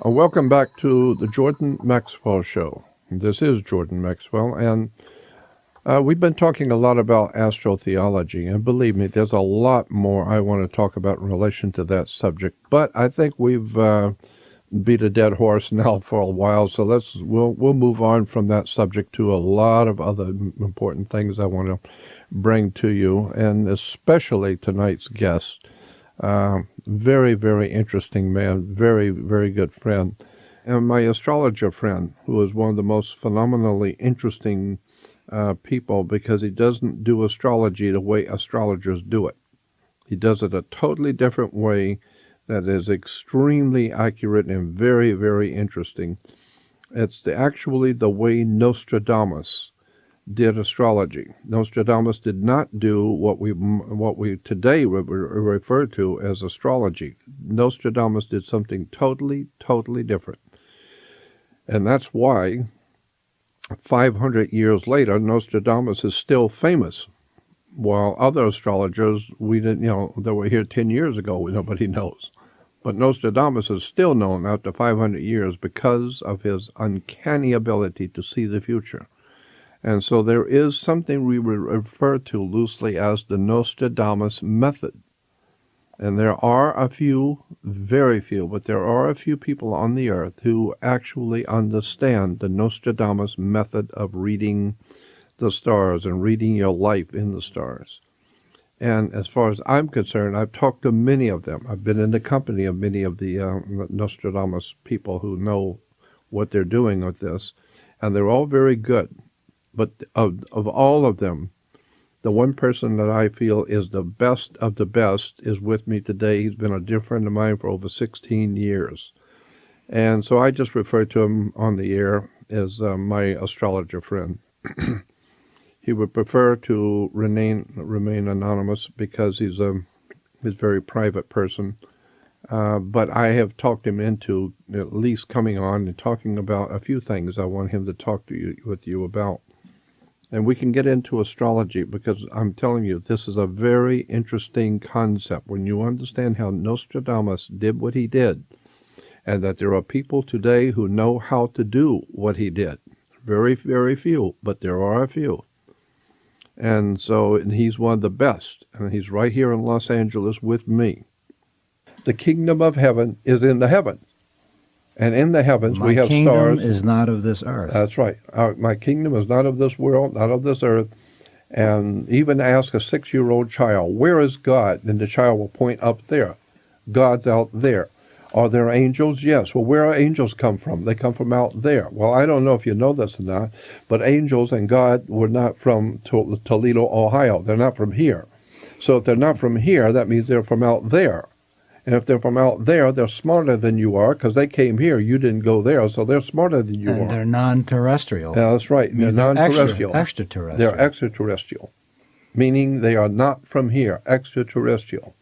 Welcome back to the Jordán Maxwell Show. This is Jordán Maxwell, and we've been talking a lot about astrotheology, and believe me, there's a lot more I want to talk about in relation to that subject. But I think we've beat a dead horse now for a while, so we'll move on from that subject to a lot of other important things I want to bring to you, and especially tonight's guest. Very, very interesting man, very, very good friend. And my astrologer friend, who is one of the most phenomenally interesting people because he doesn't do astrology the way astrologers do it. He does it a totally different way that is extremely accurate and very, very interesting. It's actually the way Nostradamus did astrology. Nostradamus did not do what we today refer to as astrology. Nostradamus did something totally, totally different. And that's why 500 years later, Nostradamus is still famous, while other astrologers, that were here 10 years ago, nobody knows. But Nostradamus is still known after 500 years because of his uncanny ability to see the future. And so there is something we refer to loosely as the Nostradamus method. And there are a few, very few, but there are a few people on the earth who actually understand the Nostradamus method of reading the stars and reading your life in the stars. And as far as I'm concerned, I've talked to many of them. I've been in the company of many of the Nostradamus people who know what they're doing with this, and they're all very good. But of all of them, the one person that I feel is the best of the best is with me today. He's been a dear friend of mine for over 16 years. And so I just refer to him on the air as my astrologer friend. He would prefer to remain anonymous because he's a very private person. But I have talked him into at least coming on and talking about a few things I want him to talk with you about. And we can get into astrology because I'm telling you, this is a very interesting concept when you understand how Nostradamus did what he did, and that there are people today who know how to do what he did. Very, very few, but there are a few. And he's one of the best, and he's right here in Los Angeles with me. The kingdom of heaven is in the heavens. And in the heavens we have stars. My kingdom is not of this earth. That's right. My kingdom is not of this world, not of this earth. And even ask a 6-year-old child, where is God? And the child will point up there. God's out there. Are there angels? Yes. Well, where do angels come from? They come from out there. Well, I don't know if you know this or not, but angels and God were not from Toledo, Ohio. They're not from here. So if they're not from here, that means they're from out there. And if they're from out there, they're smarter than you are because they came here. You didn't go there, so they're smarter than you are. And they're non-terrestrial. Yeah, that's right. They're non-terrestrial. Extraterrestrial. They're extraterrestrial, meaning they are not from here, extraterrestrial.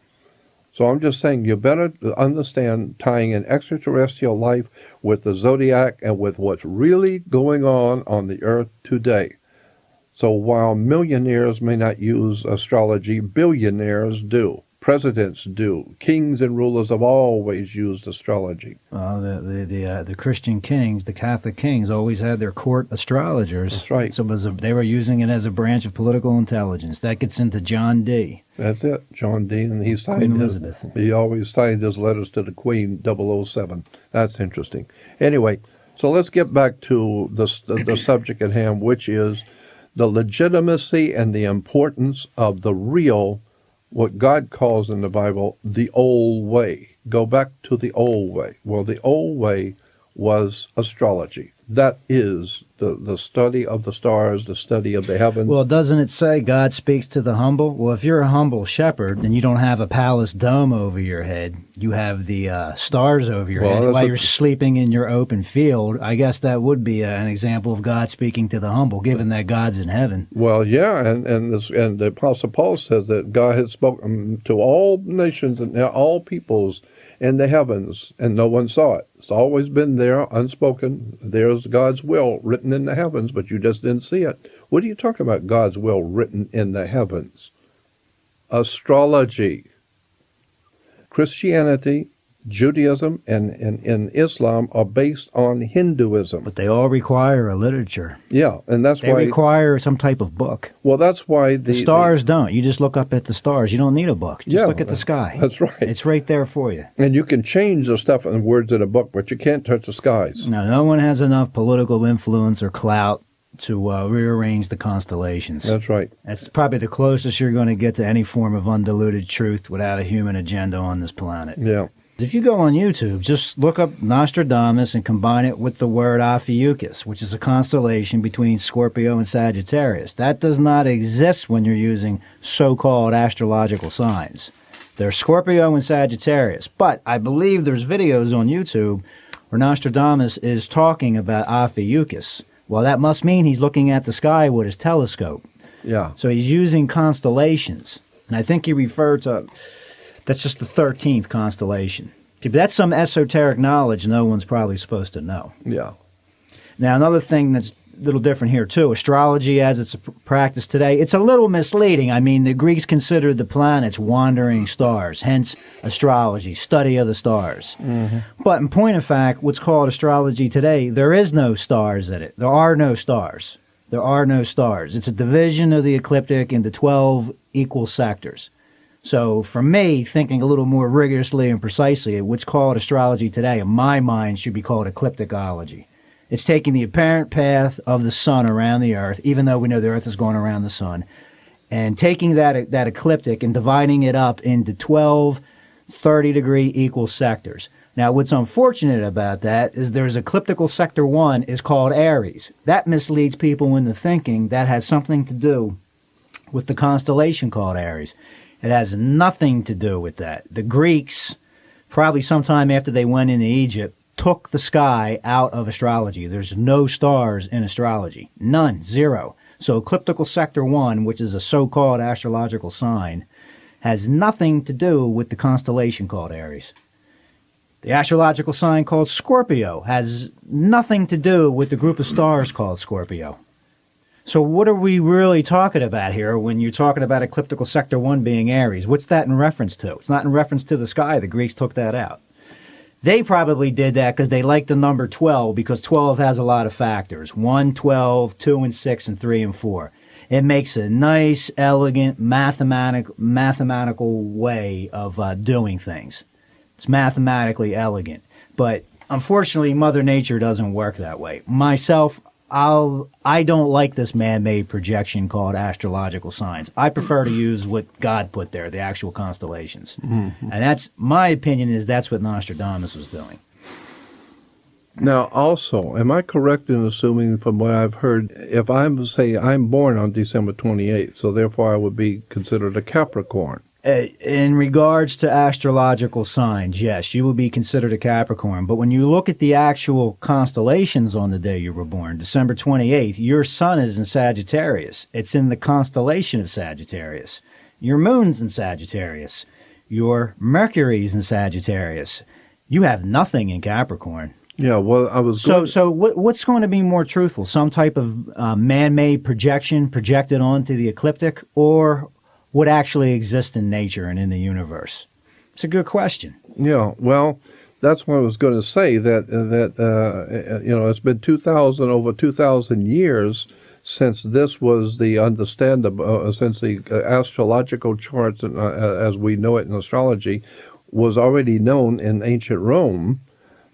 So I'm just saying you better understand tying in extraterrestrial life with the zodiac and with what's really going on the earth today. So while millionaires may not use astrology, billionaires do. Presidents do. Kings and rulers have always used astrology. Well, the Christian kings, the Catholic kings, always had their court astrologers. That's right. So they were using it as a branch of political intelligence. That gets into John D. That's it, John D. And he signed Queen Elizabeth. He always signed his letters to the Queen 007. That's interesting. Anyway, so let's get back to the subject at hand, which is the legitimacy and the importance of the real, what God calls in the Bible, the old way. Go back to the old way. Well, the old way was astrology. That is the study of the stars, the study of the heavens. Well, doesn't it say God speaks to the humble? Well, if you're a humble shepherd and you don't have a palace dome over your head, you have the stars over your head while you're sleeping in your open field, I guess that would be an example of God speaking to the humble, given that God's in heaven. Well, yeah, and the Apostle Paul says that God has spoken to all nations and all peoples in the heavens, and no one saw it. It's always been there, unspoken. There's God's will written in the heavens, but you just didn't see it. What are you talking about, God's will written in the heavens? Astrology. Christianity Judaism and Islam are based on Hinduism. But they all require a literature. Yeah, and that's they why... They require some type of book. Well, that's why the stars don't. You just look up at the stars. You don't need a book. Just look at the sky. That's right. It's right there for you. And you can change the stuff and words in a book, but you can't touch the skies. No one has enough political influence or clout to rearrange the constellations. That's right. That's probably the closest you're going to get to any form of undiluted truth without a human agenda on this planet. Yeah. If you go on YouTube, just look up Nostradamus and combine it with the word Ophiuchus, which is a constellation between Scorpio and Sagittarius. That does not exist when you're using so-called astrological signs. They're Scorpio and Sagittarius. But I believe there's videos on YouTube where Nostradamus is talking about Ophiuchus. Well, that must mean he's looking at the sky with his telescope. Yeah. So he's using constellations. And I think he referred to... That's just the 13th constellation. But that's some esoteric knowledge no one's probably supposed to know. Yeah. Now, another thing that's a little different here, too, astrology as it's practiced today, it's a little misleading. I mean, the Greeks considered the planets wandering stars, hence astrology, study of the stars. Mm-hmm. But in point of fact, what's called astrology today, there is no stars in it. There are no stars. There are no stars. It's a division of the ecliptic into 12 equal sectors. So for me, thinking a little more rigorously and precisely, what's called astrology today, in my mind, should be called eclipticology. It's taking the apparent path of the sun around the earth, even though we know the earth is going around the sun, and taking that ecliptic and dividing it up into 12 30-degree equal sectors. Now, what's unfortunate about that is there's ecliptical sector 1 is called Aries. That misleads people into thinking that has something to do with the constellation called Aries. It has nothing to do with that. The Greeks, probably sometime after they went into Egypt, took the sky out of astrology. There's no stars in astrology. None. Zero. So ecliptical sector 1, which is a so-called astrological sign, has nothing to do with the constellation called Aries. The astrological sign called Scorpio has nothing to do with the group of stars called Scorpio. So what are we really talking about here when you're talking about ecliptical sector 1 being Aries? What's that in reference to? It's not in reference to the sky. The Greeks took that out. They probably did that because they like the number 12, because 12 has a lot of factors. 1, 12, 2 and 6, and 3 and 4. It makes a nice, elegant, mathematical way of doing things. It's mathematically elegant. But unfortunately, Mother Nature doesn't work that way. Myself, I don't like this man-made projection called astrological signs. I prefer to use what God put there, the actual constellations. Mm-hmm. And that's, my opinion is that's what Nostradamus was doing. Now, also, am I correct in assuming from what I've heard, if I'm, say, I'm born on December 28th, so therefore I would be considered a Capricorn? In regards to astrological signs, yes, you would be considered a Capricorn. But when you look at the actual constellations on the day you were born, December 28th, your sun is in Sagittarius. It's in the constellation of Sagittarius. Your moon's in Sagittarius. Your Mercury's in Sagittarius. You have nothing in Capricorn. Yeah, well, I was... So what's going to be more truthful? Some type of man-made projection projected onto the ecliptic, or what actually exists in nature and in the universe? It's a good question. Yeah, well, that's what I was going to say, that it's been over 2,000 years since this was the understandable, since the astrological charts, as we know it in astrology, was already known in ancient Rome,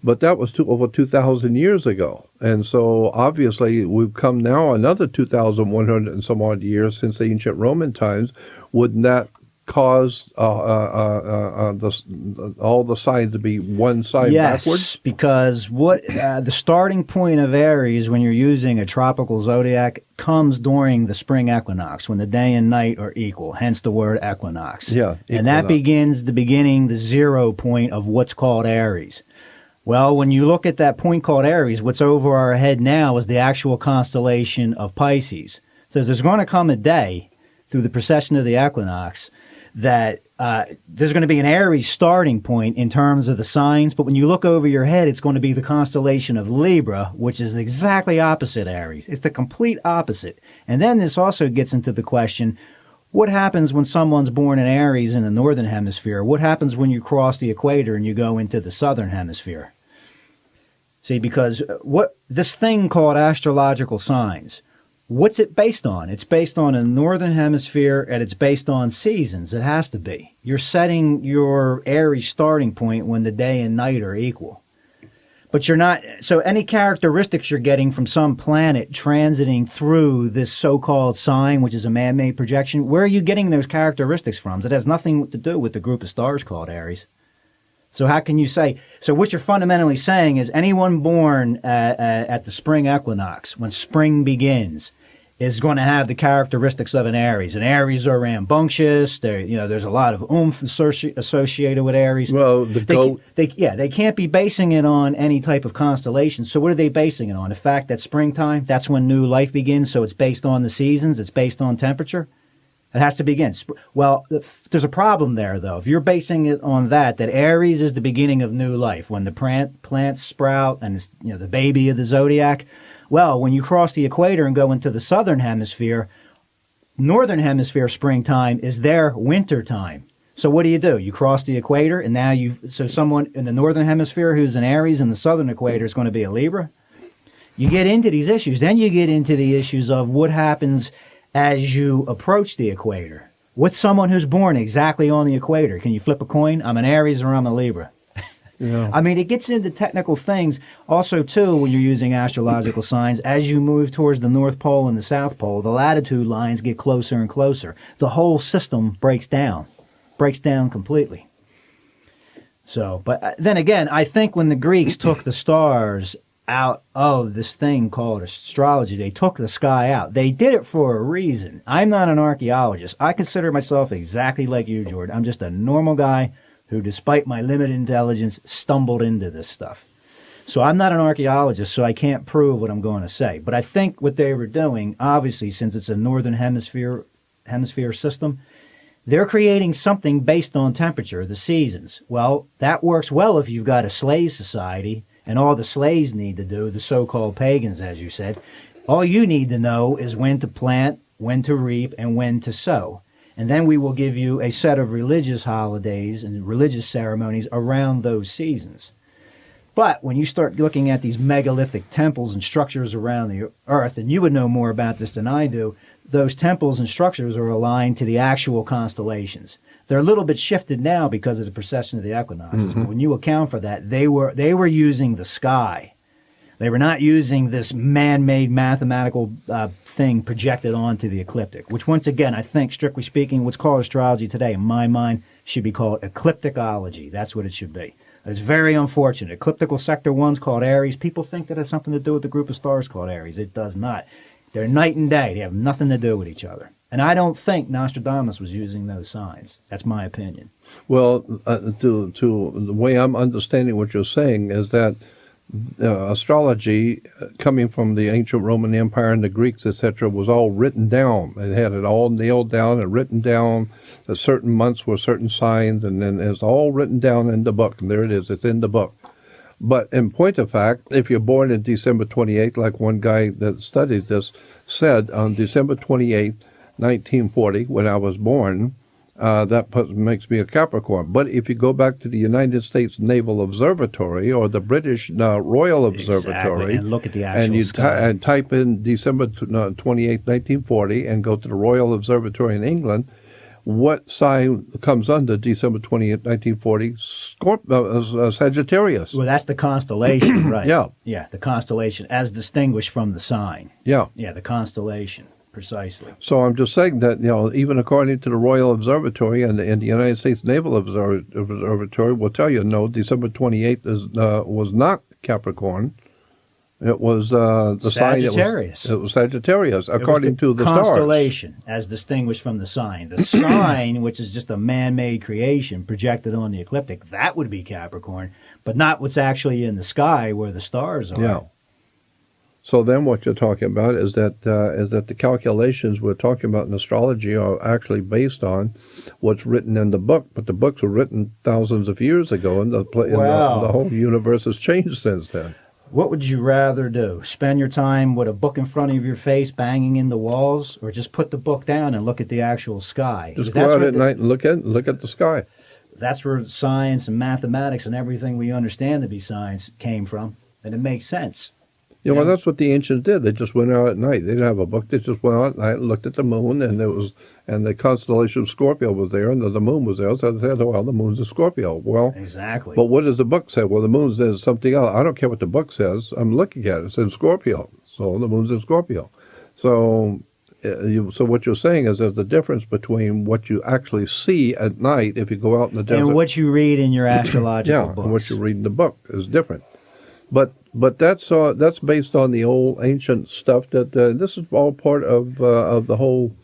but that was over 2,000 years ago. And so obviously we've come now another 2,100 and some odd years since the ancient Roman times. Wouldn't that cause all the signs to be one side backwards? Yes, because the starting point of Aries when you're using a tropical zodiac comes during the spring equinox, when the day and night are equal, hence the word equinox. Yeah, and that begins the 0 point of what's called Aries. Well, when you look at that point called Aries, what's over our head now is the actual constellation of Pisces. So there's going to come a day through the precession of the equinox that there's going to be an Aries starting point in terms of the signs, but when you look over your head, it's going to be the constellation of Libra, which is exactly opposite Aries. It's the complete opposite. And then this also gets into the question, What happens when someone's born in Aries in the northern hemisphere? What happens when you cross the equator and you go into the southern hemisphere? See, because what this thing called astrological signs, what's it based on? It's based on a northern hemisphere, and it's based on seasons. It has to be. You're setting your Aries starting point when the day and night are equal. But you're not, so any characteristics you're getting from some planet transiting through this so-called sign, which is a man-made projection, where are you getting those characteristics from? It has nothing to do with the group of stars called Aries. So how can you say, so what you're fundamentally saying is anyone born at the spring equinox, when spring begins, is going to have the characteristics of an Aries. And Aries are rambunctious. There's a lot of oomph associated with Aries. Well, they can't be basing it on any type of constellation. So what are they basing it on? The fact that springtime, that's when new life begins. So it's based on the seasons. It's based on temperature. It has to begin. Well, there's a problem there, though. If you're basing it on that Aries is the beginning of new life, when the plants sprout and it's, the baby of the zodiac. Well, when you cross the equator and go into the southern hemisphere, northern hemisphere springtime is their winter time. So what do? You cross the equator, and now so someone in the northern hemisphere who's an Aries in the southern equator is going to be a Libra. You get into these issues. Then you get into the issues of what happens as you approach the equator. What's someone who's born exactly on the equator? Can you flip a coin? I'm an Aries or I'm a Libra. Yeah. I mean, it gets into technical things also, too, when you're using astrological signs. As you move towards the North Pole and the South Pole, the latitude lines get closer and closer. The whole system breaks down completely. So, but then again, I think when the Greeks took the stars out of this thing called astrology, they took the sky out. They did it for a reason. I'm not an archaeologist. I consider myself exactly like you, Jordan. I'm just a normal guy who, despite my limited intelligence, stumbled into this stuff. So I'm not an archaeologist, so I can't prove what I'm going to say. But I think what they were doing, obviously, since it's a northern hemisphere system, they're creating something based on temperature, the seasons. Well, that works well if you've got a slave society, and all the slaves need to do, the so-called pagans, as you said, all you need to know is when to plant, when to reap, and when to sow. And then we will give you a set of religious holidays and religious ceremonies around those seasons. But when you start looking at these megalithic temples and structures around the earth, and you would know more about this than I do, those temples and structures are aligned to the actual constellations. They're a little bit shifted now because of the precession of the equinoxes. Mm-hmm. But when you account for that, they were using the sky. They were not using this man-made mathematical thing projected onto the ecliptic, which, once again, I think, strictly speaking, what's called astrology today, in my mind, should be called eclipticology. That's what it should be. It's very unfortunate. Ecliptical sector 1's called Aries. People think that has something to do with the group of stars called Aries. It does not. They're night and day. They have nothing to do with each other. And I don't think Nostradamus was using those signs. That's my opinion. Well, to the way I'm understanding what you're saying is that astrology, coming from the ancient Roman Empire and the Greeks, etc., was all written down. It had it all nailed down and written down. That certain months were certain signs, and then it's all written down in the book. And there it is. It's in the book. But in point of fact, if you're born in December 28th, like one guy that studies this said, on December 28th, 1940, when I was born, that makes me a Capricorn. But if you go back to the United States Naval Observatory or the British Royal Observatory, and look at the actual and type in December 28th, 1940, and go to the Royal Observatory in England, what sign comes under December 28th, 1940? Sagittarius. Well, that's the constellation, right? Yeah. Yeah, the constellation, as distinguished from the sign. Yeah. Yeah, the constellation. Precisely. So I'm just saying that, even according to the Royal Observatory and the United States Naval Observatory will tell you, no, December 28th was not Capricorn. It was the Sagittarius. Sign. It was Sagittarius, according to the constellation, stars. as distinguished from the sign. The sign, which is just a man-made creation projected on the ecliptic, that would be Capricorn, but not what's actually in the sky where the stars are. Yeah. So then what you're talking about is that the calculations we're talking about in astrology are actually based on what's written in the book, but the books were written thousands of years ago, and the whole universe has changed since then. What would you rather do? Spend your time with a book in front of your face banging in the walls, or just put the book down and look at the actual sky? Just go out at night and look at the sky. That's where science and mathematics and everything we understand to be science came from, and it makes sense. Yeah, well, that's what the ancients did. They just went out at night. They didn't have a book. They just went out at night and looked at the moon, and the constellation of Scorpio was there, and the moon was there. So they said, well, the moon's a Scorpio. Well, exactly. But what does the book say? Well, the moon says something else. I don't care what the book says. I'm looking at it. It says Scorpio. So the moon's in Scorpio. So what you're saying is there's a difference between what you actually see at night if you go out in the desert. And what you read in your astrological books. And what you read in the book is different. But that's based on the old ancient stuff. That this is all part of the whole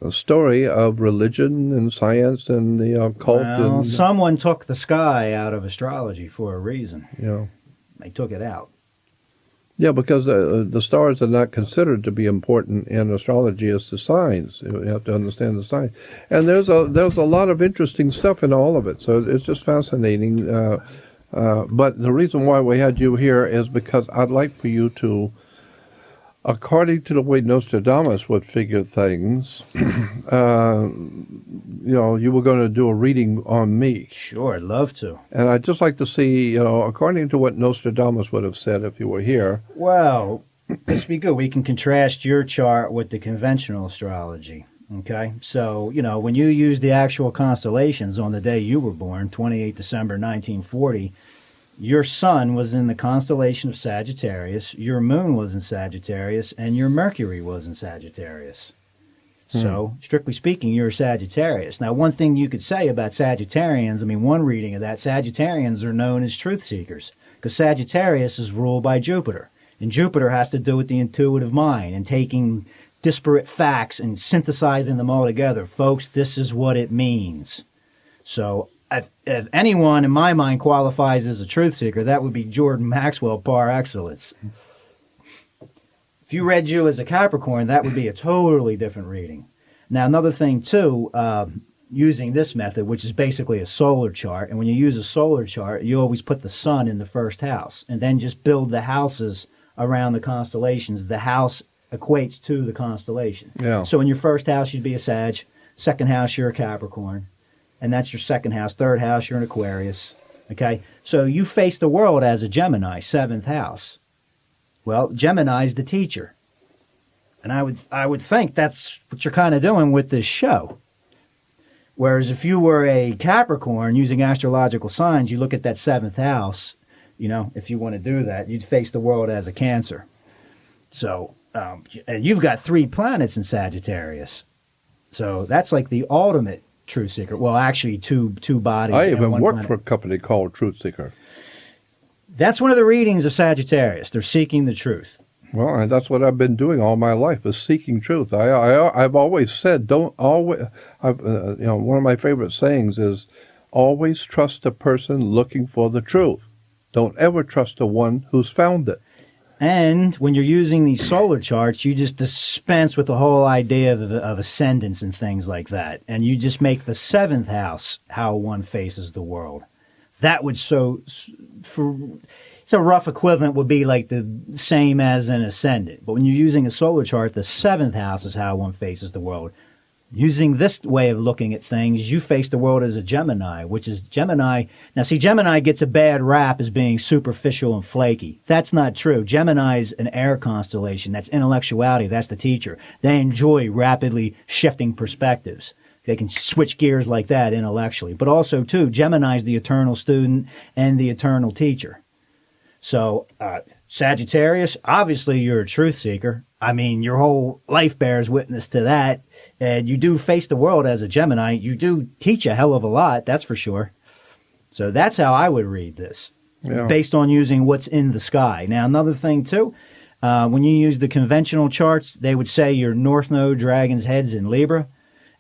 story of religion and science and the occult. Well, someone took the sky out of astrology for a reason. Yeah, they took it out. Yeah, because the stars are not considered to be important in astrology as the signs. You have to understand the signs, and there's a lot of interesting stuff in all of it. So it's just fascinating. But the reason why we had you here is because I'd like for you to, according to the way Nostradamus would figure things, you were going to do a reading on me. Sure, I'd love to. And I'd just like to see, according to what Nostradamus would have said if you were here. Well, this would be good. We can contrast your chart with the conventional astrology. Okay, so, when you use the actual constellations on the day you were born, 28 December 1940, your sun was in the constellation of Sagittarius, your moon was in Sagittarius, and your Mercury was in Sagittarius. So, strictly speaking, you're a Sagittarius. Now, one thing you could say about Sagittarians, one reading of that, Sagittarians are known as truth seekers, because Sagittarius is ruled by Jupiter, and Jupiter has to do with the intuitive mind and taking disparate facts and synthesizing them all together. Folks, this is what it means. So if anyone in my mind qualifies as a truth seeker, that would be Jordán Maxwell par excellence. If you read you as a Capricorn, that would be a totally different reading. Now, another thing, too, using this method, which is basically a solar chart, and when you use a solar chart, you always put the sun in the first house, and then just build the houses around the constellations. The house equates to the constellation. Yeah. So in your first house, you'd be a Sag. Second house, you're a Capricorn. And that's your second house. Third house, you're an Aquarius. Okay? So you face the world as a Gemini, seventh house. Well, Gemini's the teacher. And I would think that's what you're kind of doing with this show. Whereas if you were a Capricorn using astrological signs, you look at that seventh house, if you want to do that, you'd face the world as a Cancer. So and you've got 3 planets in Sagittarius. So that's like the ultimate truth seeker. Well, actually, two bodies. I even worked planet. for a company called Truth Seeker. That's one of the readings of Sagittarius. They're seeking the truth. Well, and that's what I've been doing all my life, is seeking truth. I've always said, one of my favorite sayings is, always trust a person looking for the truth. Don't ever trust the one who's found it. And when you're using these solar charts, you just dispense with the whole idea of ascendants and things like that. And you just make the seventh house how one faces the world. That would so a rough equivalent would be like the same as an ascendant. But when you're using a solar chart, the seventh house is how one faces the world. Using this way of looking at things, you face the world as a Gemini, which is Gemini. Now, see, Gemini gets a bad rap as being superficial and flaky. That's not true. Gemini's an air constellation. That's intellectuality. That's the teacher. They enjoy rapidly shifting perspectives. They can switch gears like that intellectually. But also, too, Gemini's the eternal student and the eternal teacher. So, Sagittarius, obviously you're a truth seeker. Your whole life bears witness to that. And you do face the world as a Gemini. You do teach a hell of a lot, that's for sure. So that's how I would read this, based on using what's in the sky. Now, another thing, too, when you use the conventional charts, they would say your North Node, Dragon's Head's in Libra,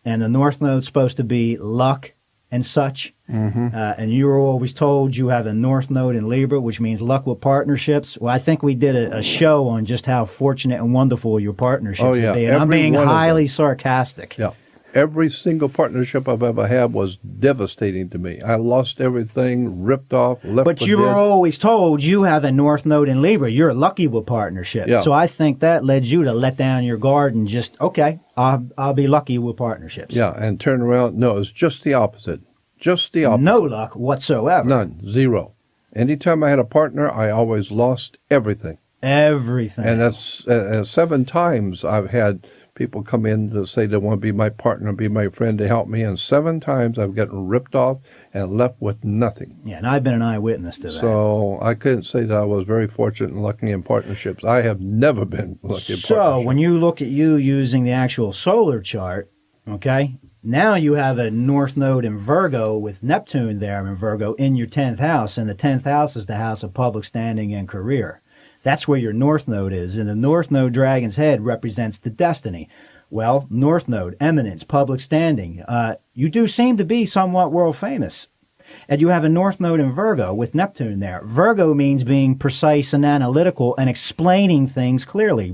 and the North Node's supposed to be luck and such. Mm-hmm. And you were always told you have a North Node in Libra, which means luck with partnerships. Well, I think we did a show on just how fortunate and wonderful your partnerships would be. And I'm being highly sarcastic. Yeah. Every single partnership I've ever had was devastating to me. I lost everything, ripped off, left But for you were dead. always told you have a North Node in Libra. You're lucky with partnerships. Yeah. So I think that led you to let down your guard and just, okay, I'll be lucky with partnerships. Yeah, and turn around. No, it's just the opposite. Just the opposite. No luck whatsoever. None. Zero. Anytime I had a partner, I always lost everything. Everything. And that's 7 times I've had people come in to say they want to be my partner, be my friend, to help me. And 7 times I've gotten ripped off and left with nothing. Yeah, and I've been an eyewitness to that. So I couldn't say that I was very fortunate and lucky in partnerships. I have never been lucky in partnerships. So when you look at you using the actual solar chart, okay, now you have a North Node in Virgo with Neptune there in Virgo in your 10th house. And the 10th house is the house of public standing and career. That's where your North Node is. And the North Node Dragon's Head represents the destiny. Well, North Node, eminence, public standing. You do seem to be somewhat world famous. And you have a North Node in Virgo with Neptune there. Virgo means being precise and analytical and explaining things clearly.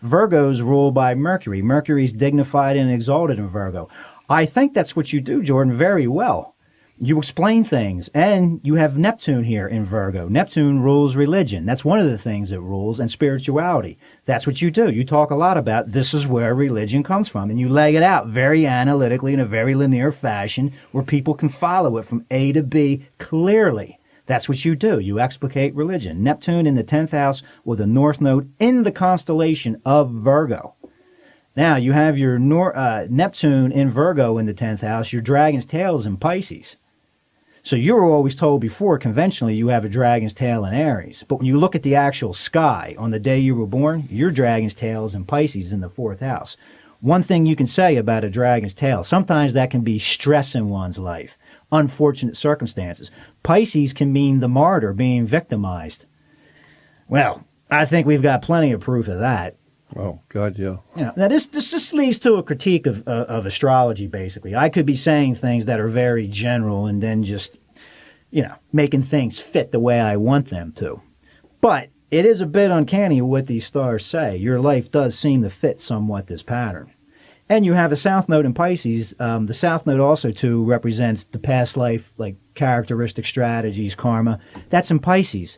Virgo's ruled by Mercury. Mercury's dignified and exalted in Virgo. I think that's what you do, Jordan, very well. You explain things, and you have Neptune here in Virgo. Neptune rules religion. That's one of the things it rules, and spirituality. That's what you do. You talk a lot about this is where religion comes from, and you lay it out very analytically in a very linear fashion where people can follow it from A to B clearly. That's what you do. You explicate religion. Neptune in the 10th house with a North Node in the constellation of Virgo. Now, you have your Neptune in Virgo in the 10th house. Your dragon's tail is in Pisces. So you were always told before, conventionally, you have a dragon's tail in Aries. But when you look at the actual sky on the day you were born, your dragon's tail is in Pisces in the 4th house. One thing you can say about a dragon's tail, sometimes that can be stress in one's life, unfortunate circumstances. Pisces can mean the martyr being victimized. Well, I think we've got plenty of proof of that. Oh, God, yeah. Now, this just leads to a critique of astrology, basically. I could be saying things that are very general and then just, making things fit the way I want them to. But it is a bit uncanny what these stars say. Your life does seem to fit somewhat this pattern. And you have a South Node in Pisces. The South Node also, too, represents the past life, like characteristic strategies, karma. That's in Pisces.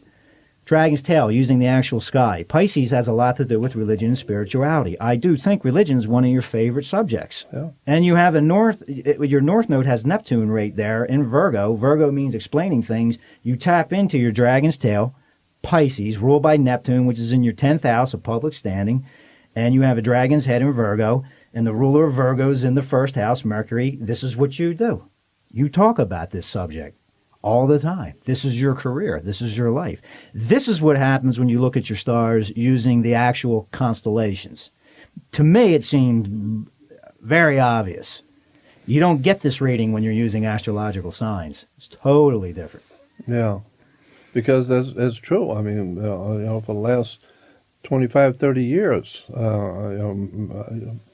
Dragon's tail, using the actual sky. Pisces has a lot to do with religion and spirituality. I do think religion is one of your favorite subjects. Yeah. And you have your North Node has Neptune right there in Virgo. Virgo means explaining things. You tap into your dragon's tail, Pisces, ruled by Neptune, which is in your 10th house of public standing. And you have a dragon's head in Virgo. And the ruler of Virgo is in the 1st house, Mercury. This is what you do. You talk about this subject all the time. This is your career. This is your life. This is what happens when you look at your stars using the actual constellations. To me, it seemed very obvious. You don't get this reading when you're using astrological signs. It's totally different. Yeah, because that's true. I mean, for the last 25, 30 years,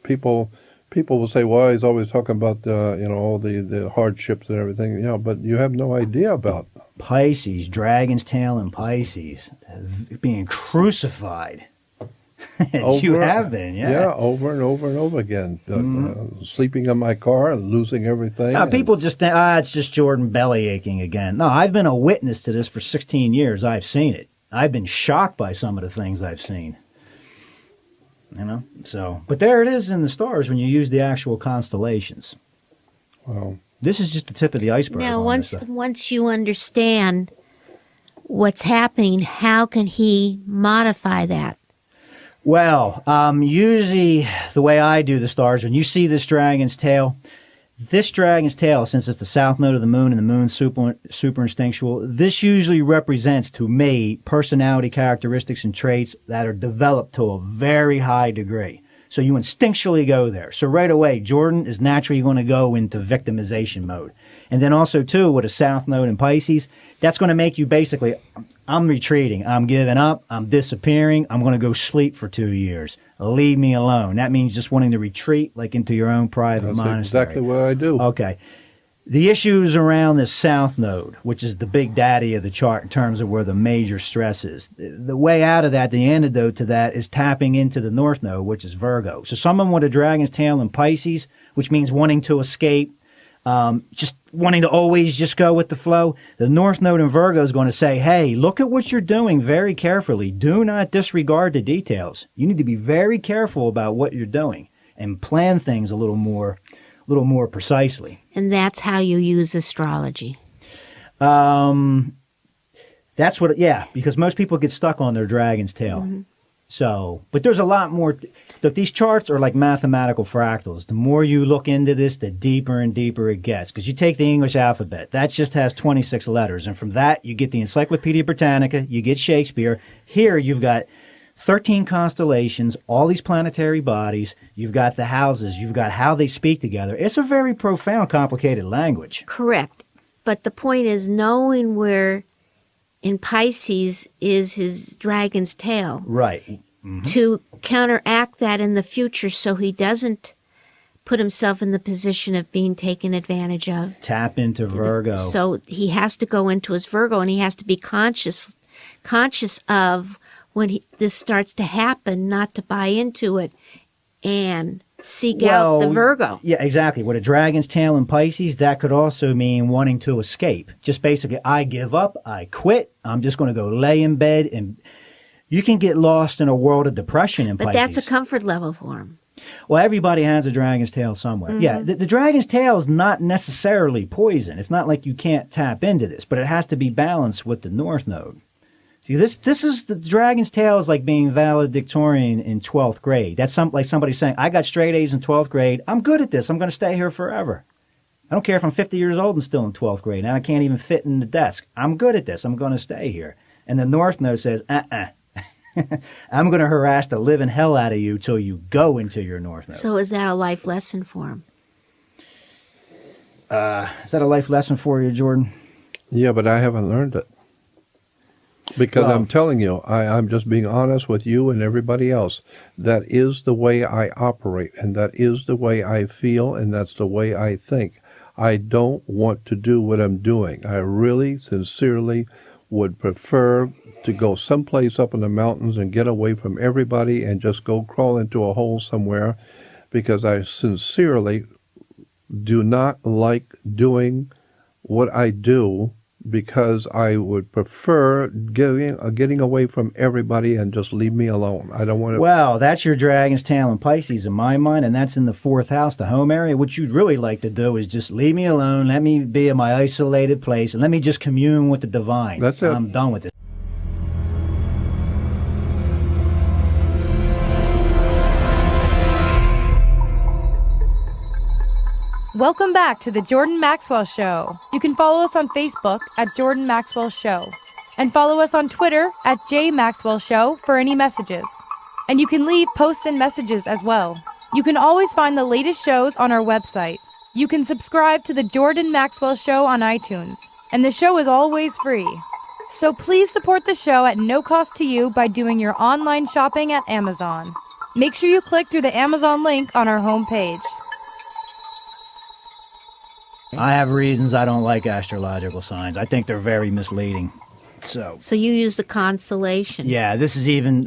people will say, well, he's always talking about, all the hardships and everything, but you have no idea about Pisces, dragon's tail in Pisces, being crucified. You have been, yeah. Yeah, over and over and over again. Sleeping in my car and losing everything. People just think, it's just Jordan belly aching again. No, I've been a witness to this for 16 years. I've seen it. I've been shocked by some of the things I've seen. But there it is in the stars when you use the actual constellations. Well, this is just the tip of the iceberg. Now, once you understand what's happening, how can he modify that? Well, usually the way I do the stars, when you see this dragon's tail, since it's the south node of the moon and the moon's super instinctual, this usually represents, to me, personality characteristics and traits that are developed to a very high degree. So you instinctually go there. So right away, Jordan is naturally going to go into victimization mode. And then also, too, with a south node in Pisces, that's going to make you basically, I'm retreating, I'm giving up, I'm disappearing, I'm going to go sleep for 2 years. Leave me alone. That means just wanting to retreat like into your own private monastery. That's exactly what I do. Okay. The issues around the south node, which is the big daddy of the chart in terms of where the major stress is. The way out of that, the antidote to that, is tapping into the north node, which is Virgo. So someone with a dragon's tail in Pisces which means wanting to escape, just wanting to always just go with the flow. The North Node in Virgo is going to say, hey, look at what you're doing very carefully. Do not disregard the details. You need to be very careful about what you're doing and plan things a little more precisely. And that's how you use astrology. That's what, because most people get stuck on their dragon's tail. Mm-hmm. So, but there's a lot more. Look, these charts are like mathematical fractals. The more you look into this, the deeper and deeper it gets. Because you take the English alphabet, that just has 26 letters. And from that, you get the Encyclopedia Britannica, you get Shakespeare. Here, you've got 13 constellations, all these planetary bodies. You've got the houses. You've got how they speak together. It's a very profound, complicated language. Correct. But the point is knowing where in Pisces is his dragon's tail. Right. Mm-hmm. To counteract that in the future so he doesn't put himself in the position of being taken advantage of. Tap into Virgo. So he has to go into his Virgo, and he has to be conscious of when this starts to happen, not to buy into it and seek out the Virgo. Yeah, exactly. With a dragon's tail in Pisces, that could also mean wanting to escape. Just basically, I give up, I quit, I'm just going to go lay in bed, and you can get lost in a world of depression in Pisces. But that's a comfort level for him. Well, everybody has a dragon's tail somewhere. Mm-hmm. Yeah, the dragon's tail is not necessarily poison. It's not like you can't tap into this, but it has to be balanced with the North Node. See, this is the dragon's tail is like being valedictorian in 12th grade. That's like somebody saying, I got straight A's in 12th grade. I'm good at this. I'm going to stay here forever. I don't care if I'm 50 years old and still in 12th grade and I can't even fit in the desk. I'm good at this. I'm going to stay here. And the North Node says, I'm going to harass the living hell out of you till you go into your North Node. So is that a life lesson for him? Is that a life lesson for you, Jordan? Yeah, but I haven't learned it. Because I'm telling you, I'm just being honest with you and everybody else. That is the way I operate, and that is the way I feel, and that's the way I think. I don't want to do what I'm doing. I really, sincerely would prefer to go someplace up in the mountains and get away from everybody and just go crawl into a hole somewhere, because I sincerely do not like doing what I do, because I would prefer getting away from everybody and just leave me alone. I don't want to... Well, that's your dragon's tail in Pisces in my mind, and that's in the 4th house, the home area. What you'd really like to do is just leave me alone, let me be in my isolated place, and let me just commune with the divine. That's it. I'm done with this. Welcome back to the Jordán Maxwell Show. You can follow us on Facebook at Jordán Maxwell Show and follow us on Twitter at @JMaxwellShow for any messages. And you can leave posts and messages as well. You can always find the latest shows on our website. You can subscribe to the Jordán Maxwell Show on iTunes, and the show is always free. So please support the show at no cost to you by doing your online shopping at Amazon. Make sure you click through the Amazon link on our homepage. I have reasons I don't like astrological signs. I think they're very misleading. So you use the constellation. Yeah, this is even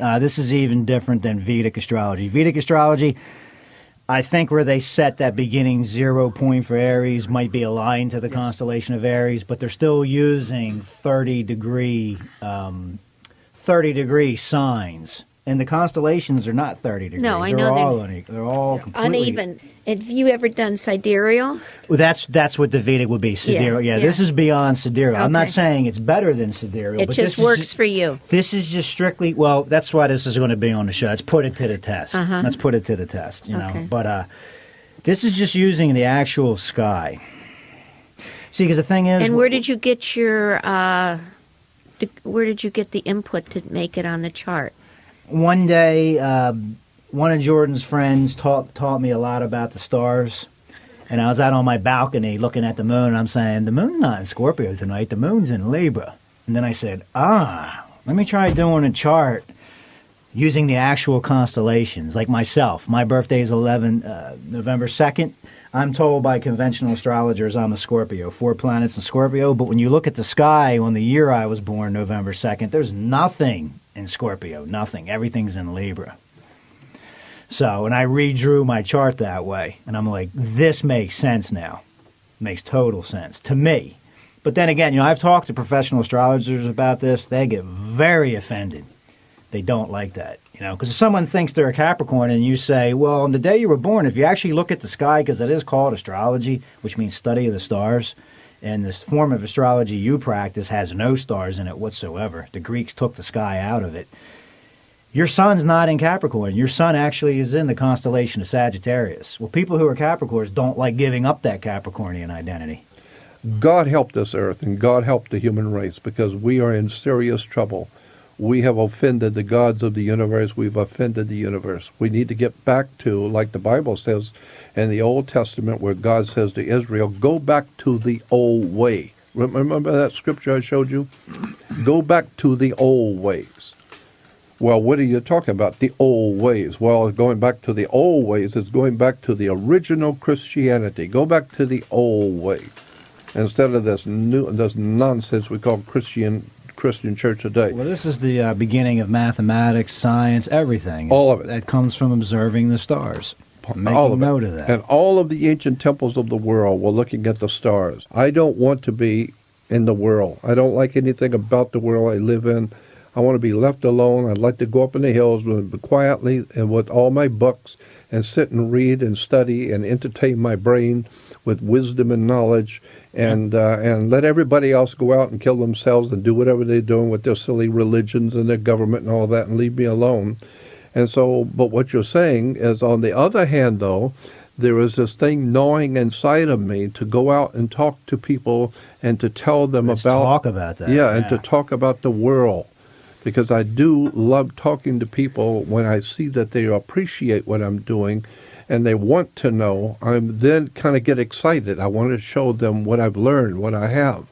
different than Vedic astrology. Vedic astrology, I think where they set that beginning 0 point for Aries might be aligned to the constellation of Aries, but they're still using 30-degree signs. And the constellations are not 30 degrees. No, I know they're all completely uneven. Have you ever done sidereal? Well, that's what the Vedic would be, sidereal. Yeah, this is beyond sidereal. Okay. I'm not saying it's better than sidereal. It but just works for you. This is just strictly, well, that's why this is going to be on the show. Let's put it to the test. Let's put it to the test, you know. But this is just using the actual sky. See, because the thing is... And where did you get your, where did you get the input to make it on the chart? One day, one of Jordan's friends taught me a lot about the stars, and I was out on my balcony looking at the moon, and I'm saying, the moon's not in Scorpio tonight, the moon's in Libra. And then I said, let me try doing a chart using the actual constellations, like myself. My birthday is November 2nd. I'm told by conventional astrologers I'm a Scorpio, 4 planets in Scorpio, but when you look at the sky on the year I was born, November 2nd, there's nothing in Scorpio, nothing. Everything's in Libra. So, and I redrew my chart that way. And I'm like, this makes sense now. Makes total sense to me. But then again, I've talked to professional astrologers about this. They get very offended. They don't like that, because if someone thinks they're a Capricorn and you say, well, on the day you were born, if you actually look at the sky, because it is called astrology, which means study of the stars, and this form of astrology you practice has no stars in it whatsoever. The Greeks took the sky out of it. Your sun's not in Capricorn. Your sun actually is in the constellation of Sagittarius. Well, people who are Capricorns don't like giving up that Capricornian identity. God help this earth and God help the human race, because we are in serious trouble. We have offended the gods of the universe. We've offended the universe. We need to get back to, like the Bible says in the Old Testament, where God says to Israel, go back to the old way. Remember that scripture I showed you? Go back to the old ways. Well, what are you talking about? The old ways. Well, going back to the old ways is going back to the original Christianity. Go back to the old way, instead of this nonsense we call Christian church today. Well, this is the beginning of mathematics, science, everything. All of it. That comes from observing the stars. All of note it. of that. And all of the ancient temples of the world were looking at the stars. I don't want to be in the world. I don't like anything about the world I live in. I want to be left alone. I'd like to go up in the hills quietly and with all my books and sit and read and study and entertain my brain with wisdom and knowledge, and let everybody else go out and kill themselves and do whatever they're doing with their silly religions and their government and all that, and leave me alone. And so, but what you're saying is, on the other hand, though, there is this thing gnawing inside of me to go out and talk to people and to tell them talk about that. Yeah, and to talk about the world. Because I do love talking to people when I see that they appreciate what I'm doing and they want to know. I then kind of get excited. I want to show them what I've learned, what I have.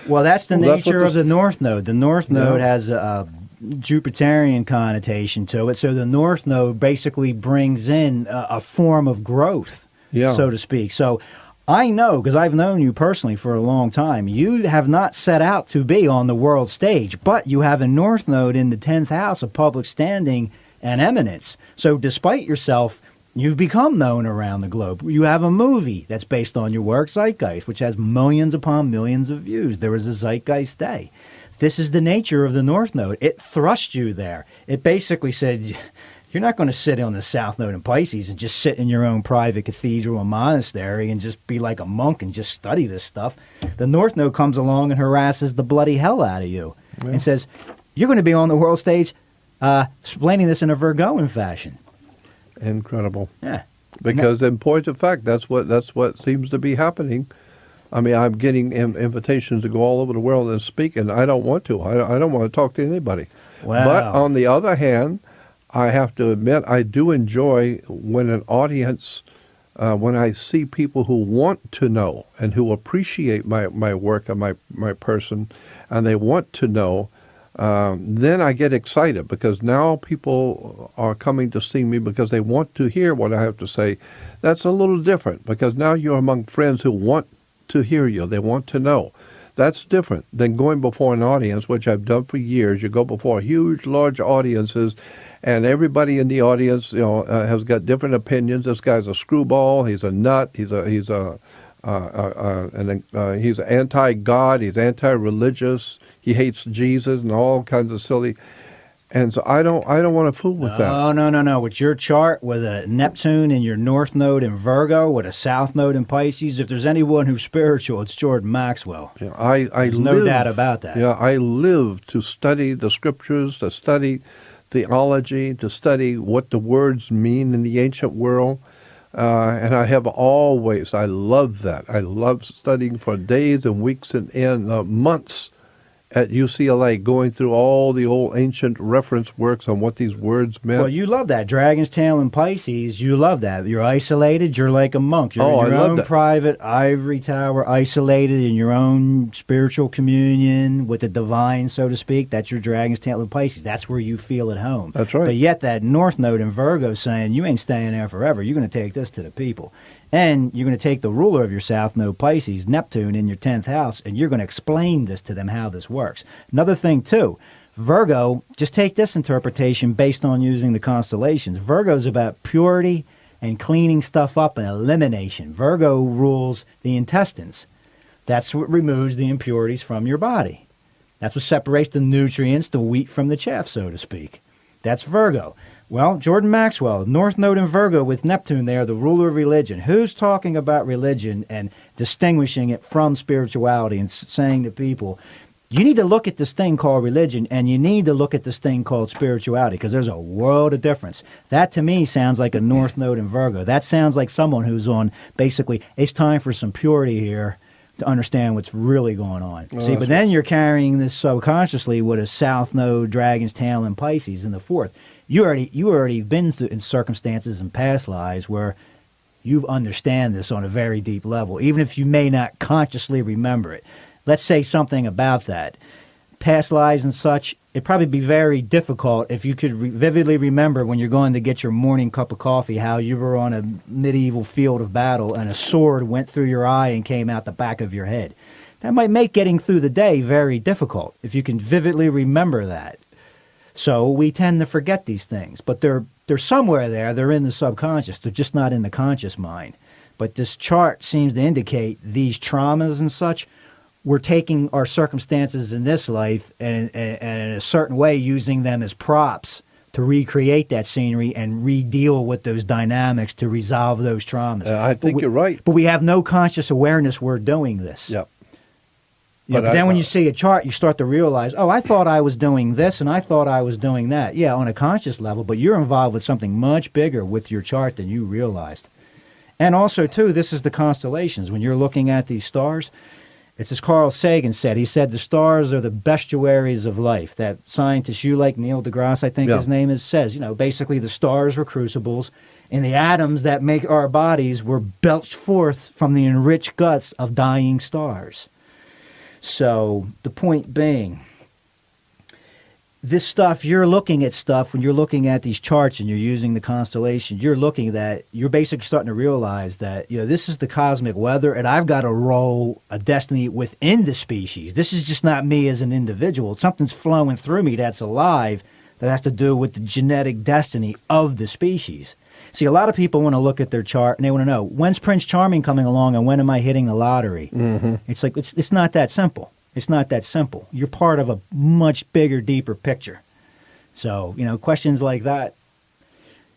Well, that's the nature of the North Node. The North Node has a Jupiterian connotation to it. So the North Node basically brings in a form of growth, so to speak. So I know, because I've known you personally for a long time, you have not set out to be on the world stage, but you have a North Node in the 10th house of public standing and eminence. So despite yourself, you've become known around the globe. You have a movie that's based on your work, Zeitgeist, which has millions upon millions of views. There was a Zeitgeist Day. This is the nature of the North Node. It thrust you there. It basically said, you're not going to sit on the South Node in Pisces and just sit in your own private cathedral or monastery and just be like a monk and just study this stuff. The North Node comes along and harasses the bloody hell out of you and says, you're going to be on the world stage explaining this in a Virgoan fashion. Incredible. Yeah. Because in point of fact, that's what seems to be happening. I mean, I'm getting invitations to go all over the world and speak, and I don't want to. I don't want to talk to anybody. Wow. But on the other hand, I have to admit, I do enjoy when an audience, when I see people who want to know and who appreciate my work and my person, and they want to know, then I get excited, because now people are coming to see me because they want to hear what I have to say. That's a little different, because now you're among friends who want to hear you. They want to know. That's different than going before an audience, which I've done for years. You go before huge, large audiences, and everybody in the audience, has got different opinions. This guy's a screwball. He's a nut. He's anti-God. He's anti-religious. He hates Jesus and all kinds of silly. And so I don't want to fool with that. Oh, no. With your chart, with a Neptune in your North Node in Virgo, with a South Node in Pisces, if there's anyone who's spiritual, it's Jordán Maxwell. Yeah, there's no doubt about that. Yeah, I live to study the scriptures, to study theology, to study what the words mean in the ancient world. And I have always, I love that. I love studying for days and weeks and months at UCLA, going through all the old ancient reference works on what these words meant. Well, you love that. Dragon's Tail in Pisces, you love that. You're isolated. You're like a monk. You're in your own private ivory tower, isolated in your own spiritual communion with the divine, so to speak. That's your Dragon's Tail in Pisces. That's where you feel at home. That's right. But yet that North Node in Virgo is saying, you ain't staying there forever. You're going to take this to the people. And you're going to take the ruler of your South Node, Pisces, Neptune, in your 10th house, and you're going to explain this to them, how this works. Another thing, too, Virgo, just take this interpretation based on using the constellations. Virgo is about purity and cleaning stuff up and elimination. Virgo rules the intestines. That's what removes the impurities from your body. That's what separates the nutrients, the wheat from the chaff, so to speak. That's Virgo. Well, Jordan Maxwell, North Node in Virgo with Neptune there, the ruler of religion. Who's talking about religion and distinguishing it from spirituality and saying to people, you need to look at this thing called religion and you need to look at this thing called spirituality because there's a world of difference. That to me sounds like a North Node in Virgo. That sounds like someone who's on basically, it's time for some purity here to understand what's really going on. See, but then you're carrying this subconsciously with a South Node, Dragon's Tail, and Pisces in the fourth. You already been through in circumstances in past lives where you understand this on a very deep level, even if you may not consciously remember it. Let's say something about that. Past lives and such, it'd probably be very difficult if you could vividly remember when you're going to get your morning cup of coffee how you were on a medieval field of battle and a sword went through your eye and came out the back of your head. That might make getting through the day very difficult if you can vividly remember that. So we tend to forget these things, but they're somewhere there. They're in the subconscious. They're just not in the conscious mind. But this chart seems to indicate these traumas and such. We're taking our circumstances in this life and in a certain way using them as props to recreate that scenery and re-deal with those dynamics to resolve those traumas. I think you're right. But we have no conscious awareness we're doing this. Yep. Yeah, but then when you see a chart, you start to realize, oh, I thought I was doing this and I thought I was doing that. Yeah, on a conscious level, but you're involved with something much bigger with your chart than you realized. And also, too, this is the constellations. When you're looking at these stars, it's as Carl Sagan said. He said the stars are the bestiaries of life. That scientist you like, Neil deGrasse, I think his name is, says, basically the stars were crucibles and the atoms that make our bodies were belched forth from the enriched guts of dying stars. So the point being, this stuff, you're looking at stuff when you're looking at these charts and you're using the constellation, you're looking at that, you're basically starting to realize that, this is the cosmic weather and I've got a role, a destiny within the species. This is just not me as an individual. Something's flowing through me that's alive that has to do with the genetic destiny of the species. See, a lot of people want to look at their chart and they want to know, when's Prince Charming coming along and when am I hitting the lottery? Mm-hmm. It's like, it's not that simple. It's not that simple. You're part of a much bigger, deeper picture. So, questions like that,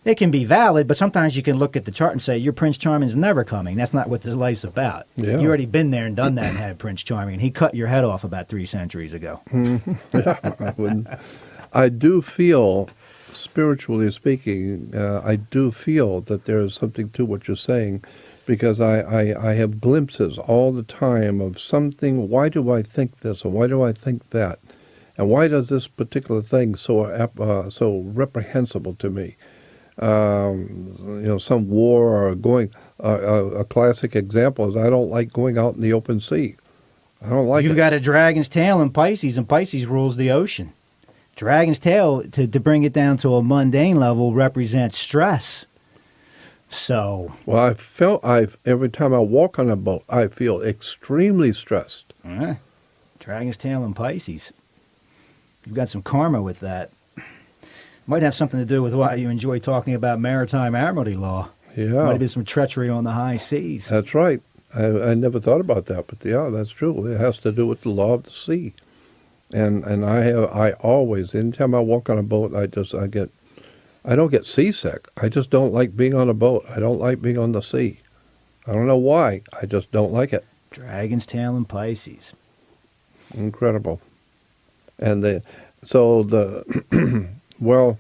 they can be valid, but sometimes you can look at the chart and say, your Prince Charming's never coming. That's not what this life's about. Yeah. You already been there and done that and had Prince Charming, and he cut your head off about 3 centuries ago. Mm-hmm. I do feel, spiritually speaking, I do feel that there is something to what you're saying, because I have glimpses all the time of something. Why do I think this, and why do I think that, and why does this particular thing so reprehensible to me? Some war or going. A classic example is I don't like going out in the open sea. I don't like. You've got a dragon's tail in Pisces, and Pisces rules the ocean. Dragon's tail, to bring it down to a mundane level, represents stress. So, well, every time I walk on a boat, I feel extremely stressed. Dragon's tail in Pisces. You've got some karma with that. Might have something to do with why you enjoy talking about maritime admiralty law. Yeah. Might be some treachery on the high seas. That's right. I never thought about that, but yeah, that's true. It has to do with the law of the sea. And I always, anytime I walk on a boat, I don't get seasick. I just don't like being on a boat. I don't like being on the sea. I don't know why. I just don't like it. Dragon's tail in Pisces. Incredible. And well,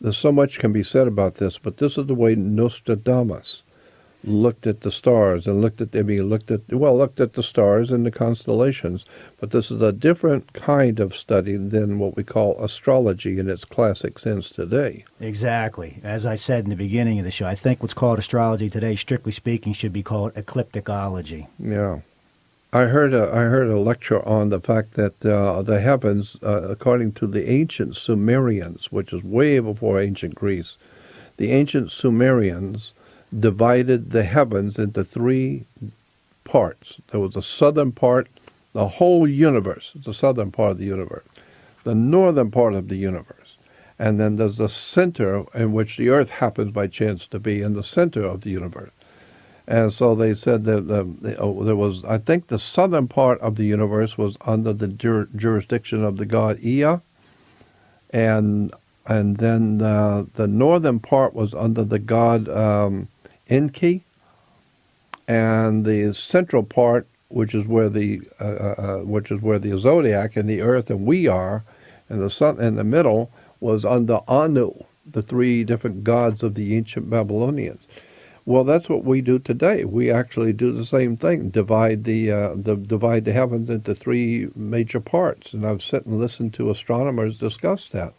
there's so much can be said about this, but this is the way Nostradamus looked at the stars and looked at the stars and the constellations, but this is a different kind of study than what we call astrology in its classic sense today. Exactly. As I said in the beginning of the show, I think what's called astrology today, strictly speaking, should be called eclipticology. Yeah. I heard a lecture on the fact that the heavens, according to the ancient Sumerians, which is way before ancient Greece, the ancient Sumerians divided the heavens into 3 parts. There was a southern part, the whole universe, the southern part of the universe. the northern part of the universe. And then there's the center in which the Earth happens by chance to be in the center of the universe. And so they said that there was, I think the southern part of the universe was under the jurisdiction of the god Ea, and then the northern part was under the god Enki, and the central part, which is where the zodiac and the Earth and we are, and the sun in the middle was under Anu, the three different gods of the ancient Babylonians. Well, that's what we do today. We actually do the same thing, divide the heavens into three major parts. And I've sat and listened to astronomers discuss that.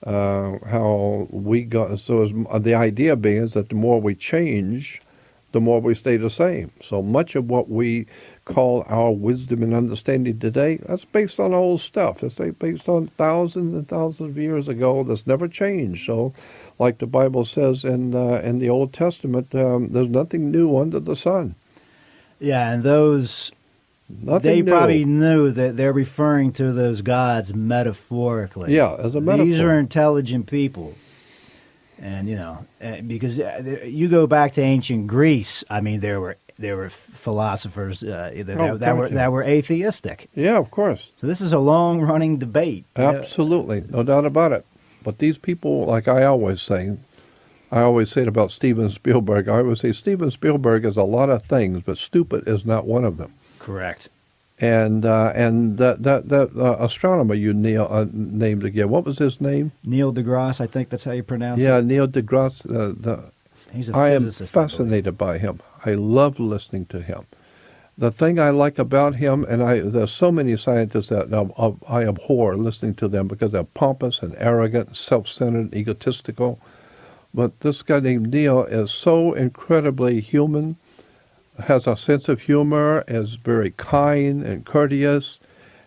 How we got, so the idea being is that the more we change, the more we stay the same. So much of what we call our wisdom and understanding today, that's based on old stuff. That's based on thousands and thousands of years ago. That's never changed. So, like the Bible says in the Old Testament, there's nothing new under the sun. Yeah, and those, they probably knew that they're referring to those gods metaphorically. Yeah, as a metaphor. These are intelligent people. And, because you go back to ancient Greece, I mean, there were philosophers that were atheistic. Yeah, of course. So this is a long-running debate. Absolutely, no doubt about it. But these people, like I always say it about Steven Spielberg. I always say Steven Spielberg is a lot of things, but stupid is not one of them. Correct. And that astronomer you named again, what was his name? Neil deGrasse, I think that's how you pronounce it. Yeah, Neil deGrasse. He's a physicist. I am fascinated by him. I love listening to him. The thing I like about him, and there's so many scientists that I abhor listening to them because they're pompous and arrogant, self-centered, egotistical. But this guy named Neil is so incredibly human, has a sense of humor, is very kind and courteous,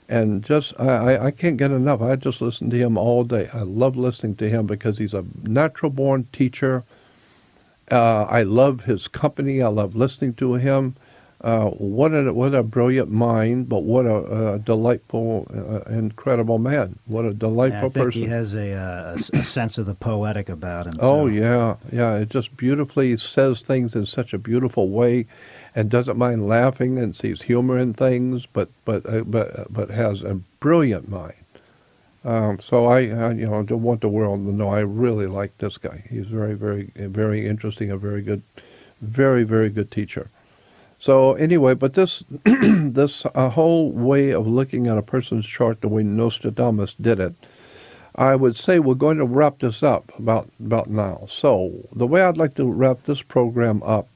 and just, I can't get enough. I just listen to him all day. I love listening to him because he's a natural-born teacher. I love his company. I love listening to him. What a brilliant mind, but what a delightful, incredible man. What a delightful person. I think he has a sense of the poetic about him. Oh, yeah. It just beautifully says things in such a beautiful way, and doesn't mind laughing and sees humor in things, but has a brilliant mind. So I don't want the world to know I really like this guy. He's very, very, very interesting, a very good, very, very good teacher. So anyway, but this whole way of looking at a person's chart, the way Nostradamus did it, I would say we're going to wrap this up about now. So the way I'd like to wrap this program up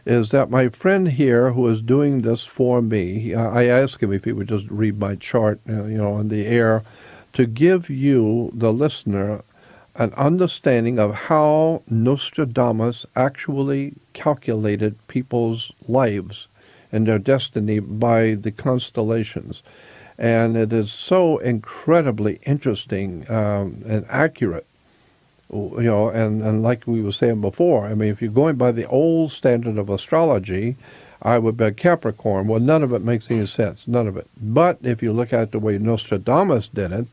is that my friend here who is doing this for me, I asked him if he would just read my chart, in the air, to give you, the listener, an understanding of how Nostradamus actually calculated people's lives and their destiny by the constellations. And it is so incredibly interesting and accurate, and like we were saying before, I mean, if you're going by the old standard of astrology, I would bet Capricorn. Well, none of it makes any sense, none of it. But if you look at the way Nostradamus did it,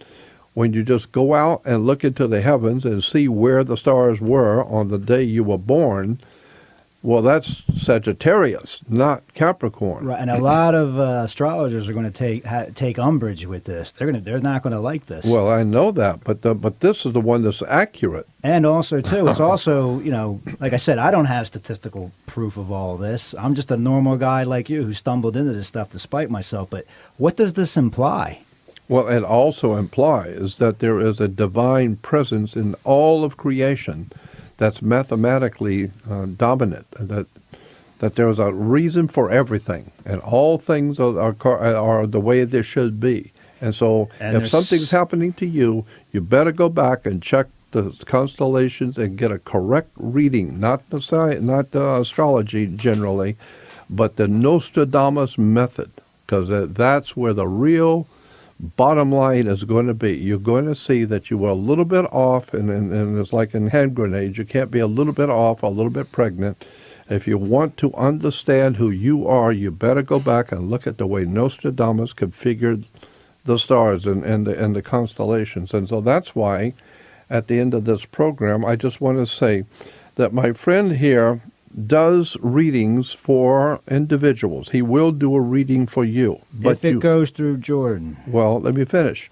when you just go out and look into the heavens and see where the stars were on the day you were born, well, that's Sagittarius, not Capricorn. Right, and a lot of astrologers are going to take umbrage with this. They're not going to like this. Well, I know that, but this is the one that's accurate. And also, too, it's also, like I said, I don't have statistical proof of all this. I'm just a normal guy like you who stumbled into this stuff despite myself. But what does this imply? Well, it also implies that there is a divine presence in all of creation that's mathematically dominant, that there is a reason for everything, and all things are the way they should be. And so if something's happening to you, you better go back and check the constellations and get a correct reading, not the astrology generally, but the Nostradamus method, because that's where the real bottom line is going to be. You're going to see that you were a little bit off, and it's like in hand grenades. You can't be a little bit off, a little bit pregnant. If you want to understand who you are, you better go back and look at the way Nostradamus configured the stars and the constellations. And so that's why at the end of this program, I just want to say that my friend here does readings for individuals. He will do a reading for you. But if it goes through Jordán. Well, let me finish.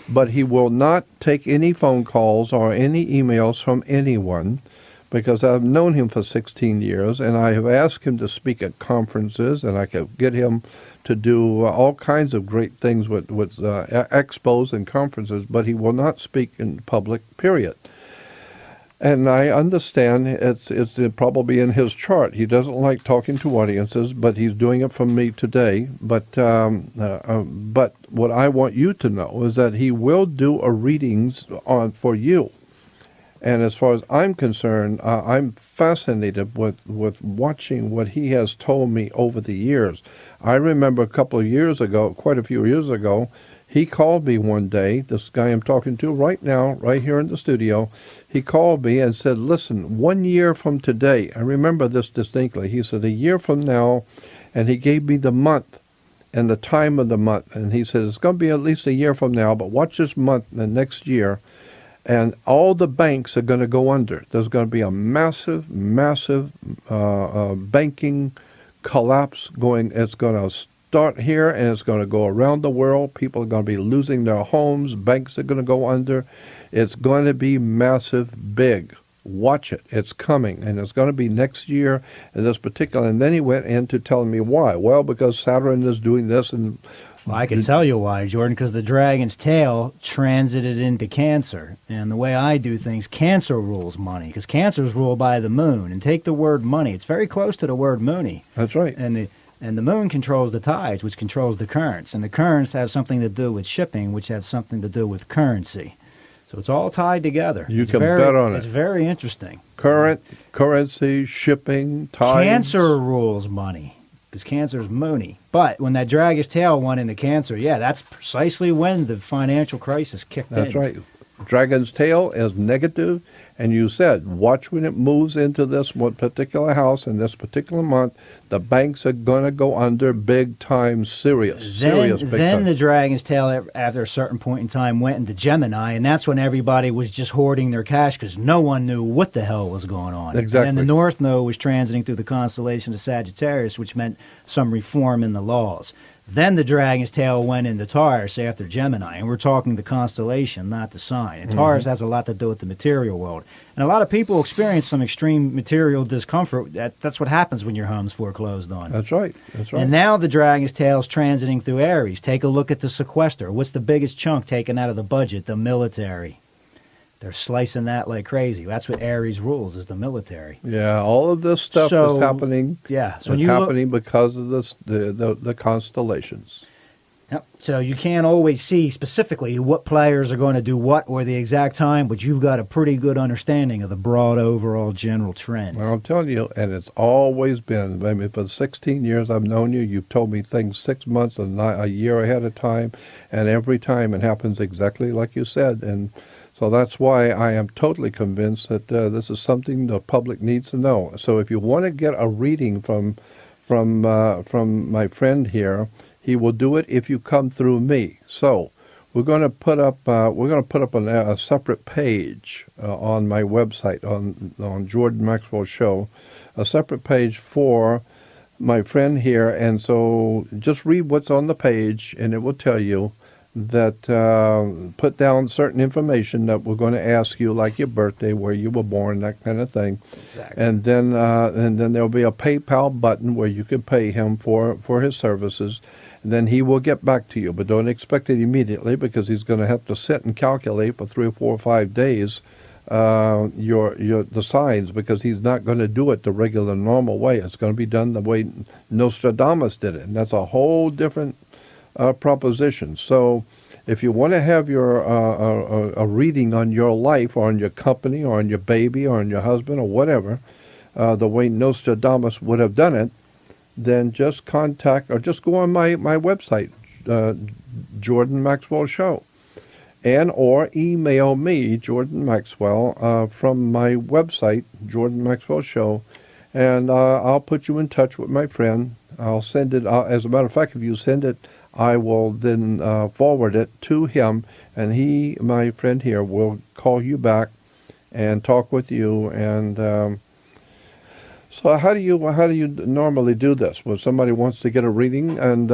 But he will not take any phone calls or any emails from anyone, because I've known him for 16 years, and I have asked him to speak at conferences, and I could get him to do all kinds of great things with expos and conferences, but he will not speak in public, period. And I understand it's probably in his chart. He doesn't like talking to audiences, but he's doing it for me today. But what I want you to know is that he will do a readings for you. And as far as I'm concerned, I'm fascinated with watching what he has told me over the years. I remember a couple of years ago, quite a few years ago, he called me one day, this guy I'm talking to right now, right here in the studio. He called me and said, listen, 1 year from today, I remember this distinctly. He said, a year from now, and he gave me the month and the time of the month. And he said, it's going to be at least a year from now, but watch this month and next year, and all the banks are going to go under. There's going to be a massive, massive banking collapse going. It's going to start here, and it's going to go around the world. People are going to be losing their homes. Banks are going to go under. It's going to be massive, big. Watch it. It's coming, and it's going to be next year in this particular. And then he went into telling me why. Well, because Saturn is doing this, and well, I can tell you why, Jordán, because the dragon's tail transited into Cancer. And the way I do things, Cancer rules money, because Cancer's ruled by the moon. And take the word money. It's very close to the word moony. That's right. And the moon controls the tides, which controls the currents. And the currents have something to do with shipping, which has something to do with currency. So it's all tied together. You can bet on it. It's very interesting. Currency, shipping, tides. Cancer rules money, because Cancer's moony. But when that dragon's tail went into Cancer, yeah, that's precisely when the financial crisis kicked in. That's right. Dragon's tail is negative, and you said, watch when it moves into this one particular house in this particular month, the banks are going to go under big time, serious big time. Then the dragon's tail, after a certain point in time, went into Gemini, and that's when everybody was just hoarding their cash because no one knew what the hell was going on. Exactly. And then the North Node was transiting through the constellation of Sagittarius, which meant some reform in the laws. Then the dragon's tail went into Taurus after Gemini, and we're talking the constellation, not the sign. And Taurus has a lot to do with the material world. And a lot of people experience some extreme material discomfort. That's what happens when your home's foreclosed on. That's right. That's right. And now the dragon's tail is transiting through Aries. Take a look at the sequester. What's the biggest chunk taken out of the budget? The military. They're slicing that like crazy. That's what Aries rules, is the military. Yeah, all of this stuff is happening. Yeah, so it's happening because of this, the constellations. Yep. So you can't always see specifically what players are going to do what or the exact time, but you've got a pretty good understanding of the broad overall general trend. Well, I'm telling you, and it's always been. I mean, for the 16 years I've known you, you've told me things 6 months and a year ahead of time, and every time it happens exactly like you said. And so that's why I am totally convinced that this is something the public needs to know. So if you want to get a reading from my friend here, he will do it if you come through me. So we're going to put up a separate page on my website on Jordán Maxwell Show, a separate page for my friend here. And so just read what's on the page, and it will tell you that put down certain information that we're going to ask you, like your birthday, where you were born, that kind of thing. Exactly. And then there'll be a PayPal button where you can pay him for his services. And then he will get back to you, but don't expect it immediately, because he's going to have to sit and calculate for 3 or 4 or 5 days the signs, because he's not going to do it the regular normal way. It's going to be done the way Nostradamus did it, and that's a whole different proposition. So if you want to have your a reading on your life, or on your company, or on your baby, or on your husband, or whatever, the way Nostradamus would have done it, then just contact, or just go on my website, Jordán Maxwell Show, and or email me, Jordán Maxwell, from my website, Jordán Maxwell Show, and I'll put you in touch with my friend. I'll send it, as a matter of fact, if you send it, I will then forward it to him, and he, my friend here, will call you back and talk with you. And so how do you normally do this? When somebody wants to get a reading, and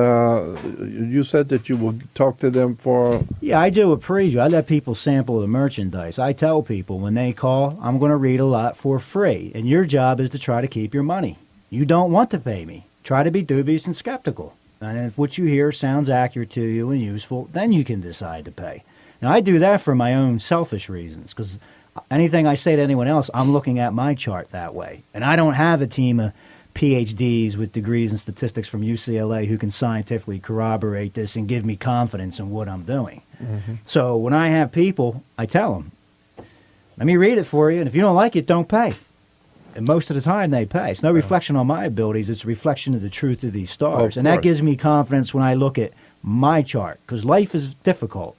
you said that you will talk to them for... Yeah, I do a preview. I let people sample the merchandise. I tell people when they call, I'm going to read a lot for free, and your job is to try to keep your money. You don't want to pay me. Try to be dubious and skeptical. And if what you hear sounds accurate to you and useful, then you can decide to pay. Now, I do that for my own selfish reasons, because anything I say to anyone else, I'm looking at my chart that way. And I don't have a team of PhDs with degrees in statistics from UCLA who can scientifically corroborate this and give me confidence in what I'm doing. Mm-hmm. So when I have people, I tell them, let me read it for you, and if you don't like it, don't pay. And most of the time they pay. It's no reflection on my abilities. It's a reflection of the truth of these stars. And that gives me confidence when I look at my chart, because life is difficult.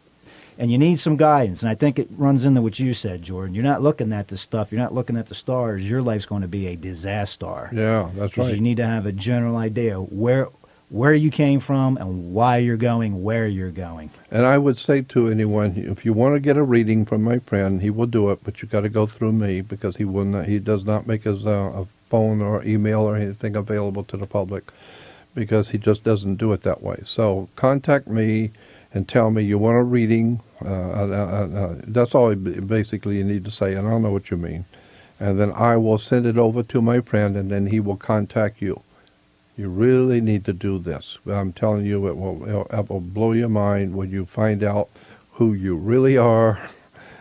And you need some guidance. And I think it runs into what you said, Jordan. You're not looking at the stuff. You're not looking at the stars. Your life's going to be a disaster. Yeah, that's right. You need to have a general idea where you came from and why you're going, where you're going. And I would say to anyone, if you want to get a reading from my friend, he will do it, but you got to go through me, because he will not. He does not make his a phone or email or anything available to the public, because he just doesn't do it that way. So contact me and tell me you want a reading. That's all basically you need to say, and I'll know what you mean. And then I will send it over to my friend, and then he will contact you. You really need to do this. I'm telling you, it will blow your mind when you find out who you really are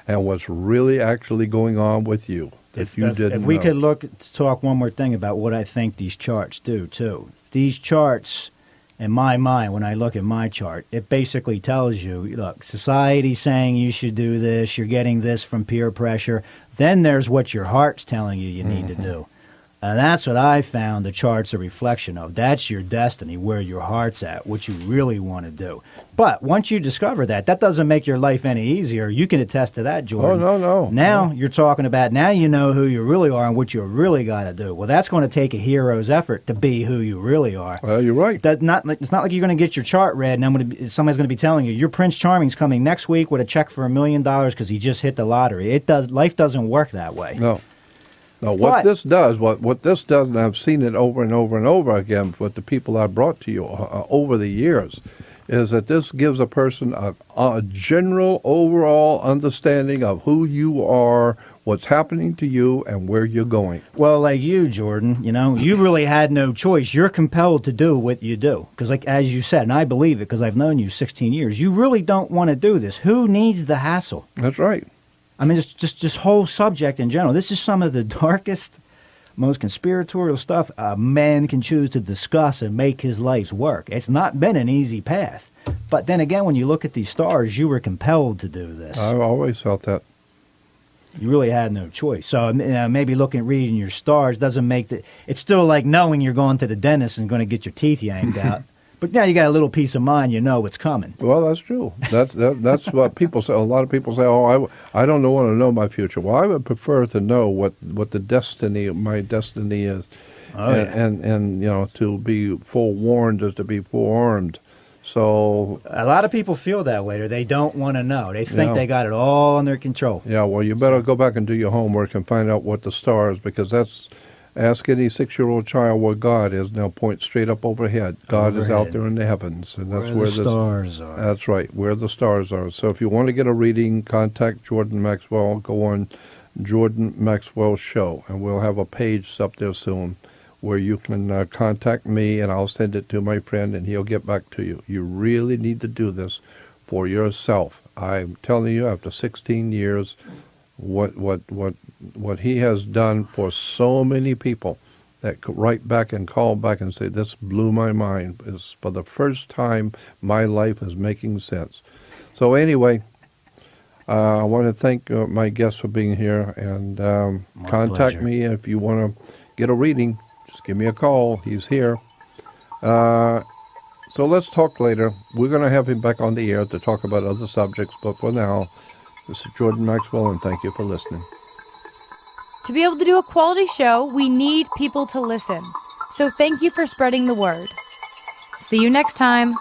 and what's really actually going on with you. If we could talk one more thing about what I think these charts do, too. These charts, in my mind, when I look at my chart, it basically tells you, look, society's saying you should do this, you're getting this from peer pressure. Then there's what your heart's telling you need to do. And that's what I found the chart's a reflection of. That's your destiny, where your heart's at, what you really want to do. But once you discover that doesn't make your life any easier. You can attest to that, Jordan. Oh, no. Now you're talking about, now you know who you really are and what you really got to do. Well, that's going to take a hero's effort to be who you really are. Well, you're right. It's not like you're going to get your chart read and somebody's going to be telling you, your Prince Charming's coming next week with a check for $1 million because he just hit the lottery. Life doesn't work that way. No. Now, what this does, and I've seen it over and over and over again with the people I brought to you over the years, is that this gives a person a general overall understanding of who you are, what's happening to you, and where you're going. Well, like you, Jordan, you really had no choice. You're compelled to do what you do. Because as you said, and I believe it because I've known you 16 years, you really don't want to do this. Who needs the hassle? That's right. I mean, just this whole subject in general. This is some of the darkest, most conspiratorial stuff a man can choose to discuss and make his life's work. It's not been an easy path. But then again, when you look at these stars, you were compelled to do this. I've always felt that. You really had no choice. So maybe reading your stars doesn't make it's still like knowing you're going to the dentist and going to get your teeth yanked out. But now you got a little peace of mind. You know what's coming. Well, that's true. That's what people say. A lot of people say, "Oh, I don't want to know my future." Well, I would prefer to know what my destiny is, and to be forewarned is to be forearmed. So a lot of people feel that way, or they don't want to know. They think they got it all under control. Yeah. Well, you better go back and do your homework and find out what the stars, because that's. Ask any 6-year-old child where God is. Now point straight up overhead. God is out there in the heavens, and that's where the stars are. That's right, where the stars are. So if you want to get a reading, contact Jordán Maxwell. Go on Jordán Maxwell Show, and we'll have a page up there soon where you can contact me, and I'll send it to my friend, and he'll get back to you. You really need to do this for yourself. I'm telling you, after 16 years, what he has done for so many people that write back and call back and say, this blew my mind. It's for the first time my life is making sense. So anyway, I want to thank my guests for being here, and contact me if you want to get a reading. Just give me a call. He's here. So let's talk later. We're going to have him back on the air to talk about other subjects, but for now, this is Jordán Maxwell, and thank you for listening. To be able to do a quality show, we need people to listen. So thank you for spreading the word. See you next time.